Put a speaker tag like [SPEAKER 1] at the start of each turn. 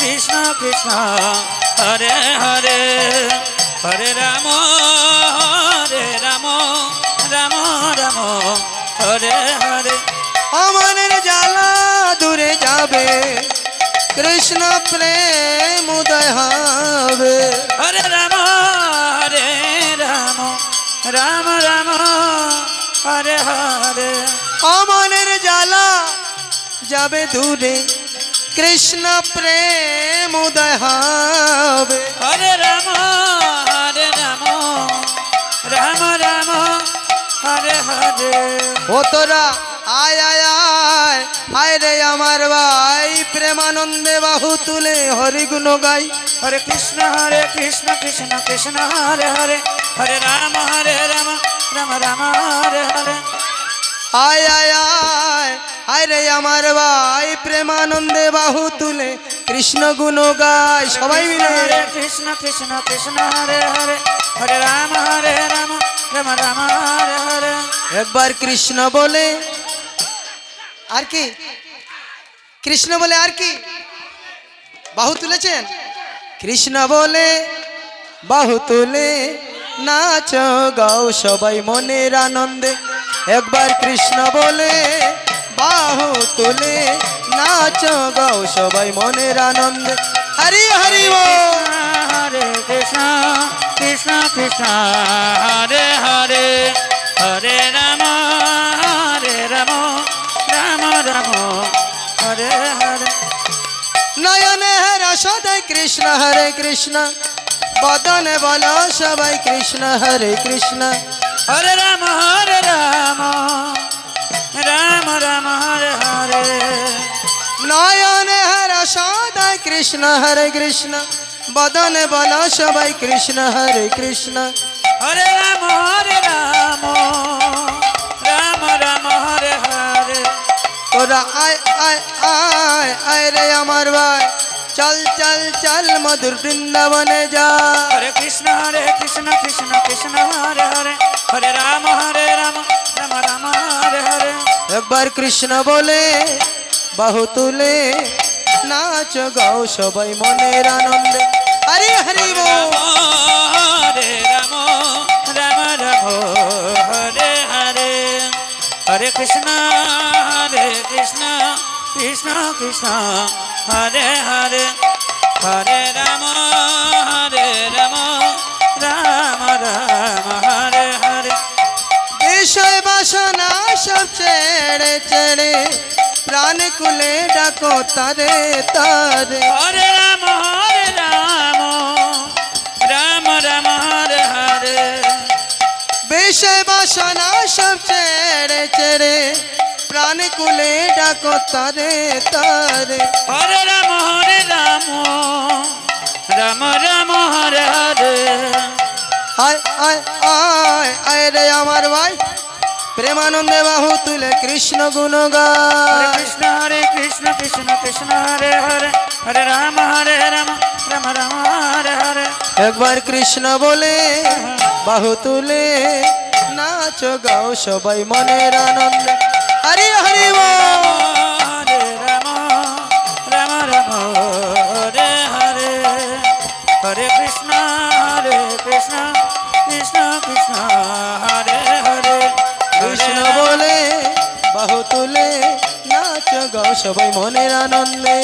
[SPEAKER 1] কৃষ্ণ কৃষ্ণ হরে হরে হরে রাম রাম রাম হরে হরে
[SPEAKER 2] অমনের জ্বালা দূরে যাবে কৃষ্ণ প্রেম উদয় হবে
[SPEAKER 1] হরে রাম রাম রাম হরে হরে
[SPEAKER 2] অমনের জ্বালা যাবে দূরে কৃষ্ণ প্রেম উদয় হবে
[SPEAKER 1] হরে রাম রাম রাম হরে হরে
[SPEAKER 2] ও তোরা আয় আয় আয় আয় রে আমার ভাই প্রেমানন্দে বাহু তুলে হরি গুণ গাই
[SPEAKER 1] হরে কৃষ্ণ কৃষ্ণ কৃষ্ণ হরে হরে হরে রাম রাম রাম হরে হরে
[SPEAKER 2] আয় আয় আয় আয় রে আমার ভাই প্রেমানন্দে বাহু তুলে কৃষ্ণ গুণ গাই সবাই মিলে
[SPEAKER 1] হরে কৃষ্ণ কৃষ্ণ কৃষ্ণ হরে হরে হরে রাম রাম রাম হরে হরে
[SPEAKER 2] একবার কৃষ্ণ বলে আর কি কৃষ্ণ বলে আর কি বাহু তুলেছেন কৃষ্ণ বলে বাহু তুলে নাচ গাও সবাই মনের আনন্দে একবার কৃষ্ণ বলে বাহু তুলে নাচ গাও সবাই মনের আনন্দে হরি হরি বল
[SPEAKER 1] হরে কৃষ্ণ কৃষ্ণ কৃষ্ণ হরে হরে হরে রাম রাম রাম হরে হরে
[SPEAKER 2] নয়নে রসদে কৃষ্ণ হরে কৃষ্ণ বদনে বলো সবাই কৃষ্ণ হরে কৃষ্ণ
[SPEAKER 1] হরে রাম রাম রাম হরে হরে
[SPEAKER 2] নয়নে রসদে কৃষ্ণ হরে কৃষ্ণ বদনে বলো সবাই কৃষ্ণ হরে কৃষ্ণ
[SPEAKER 1] হরে রাম রাম রাম হরে হরে
[SPEAKER 2] তোরা আয় আয় আয় আয় রে আমার ভাই চল চল চল মধুর বৃন্দাবনে যা
[SPEAKER 1] হরে কৃষ্ণ কৃষ্ণ কৃষ্ণ হরে হরে হরে রাম রাম রাম হরে হরে
[SPEAKER 2] একবার কৃষ্ণ বলে বাহু তুলে নাচ গাও সবাই মনের আনন্দে হরি হরি বল
[SPEAKER 1] হরে রাম রাম হরে হরে হরে কৃষ্ণ কৃষ্ণ কৃষ্ণ হরে হরে হরে রাম রাম রাম হরে হরে
[SPEAKER 2] বিষয় বাসনা সব ছেড়ে ছেড়ে প্রাণ কুলে ডাকো তারে তারে
[SPEAKER 1] হরে রাম রাম রাম হরে হরে
[SPEAKER 2] বিষয় বাসনা সব ছেড়ে ছেড়ে প্রাণ কুলে ডাকো তারে তারে
[SPEAKER 1] হরে রাম রাম রাম হরে হরে
[SPEAKER 2] আয় আয় আয় আয় রে আমার ভাই প্রেমানন্দে বাহু তুলে কৃষ্ণ গুণ
[SPEAKER 1] হরে
[SPEAKER 2] গায়
[SPEAKER 1] কৃষ্ণ কৃষ্ণ কৃষ্ণ হরে হরে হরে রাম রাম রাম হরে হরে
[SPEAKER 2] একবার কৃষ্ণ বলে বাহু তুলে নাচ গাও সবাই মনের আনন্দে হরি হরি বল
[SPEAKER 1] হরে রাম রাম হরে হরে হরে কৃষ্ণ কৃষ্ণ কৃষ্ণ হরে হরে
[SPEAKER 2] কৃষ্ণ বলে বাহু তুলে নাচ গাও সবাই মনের আনন্দে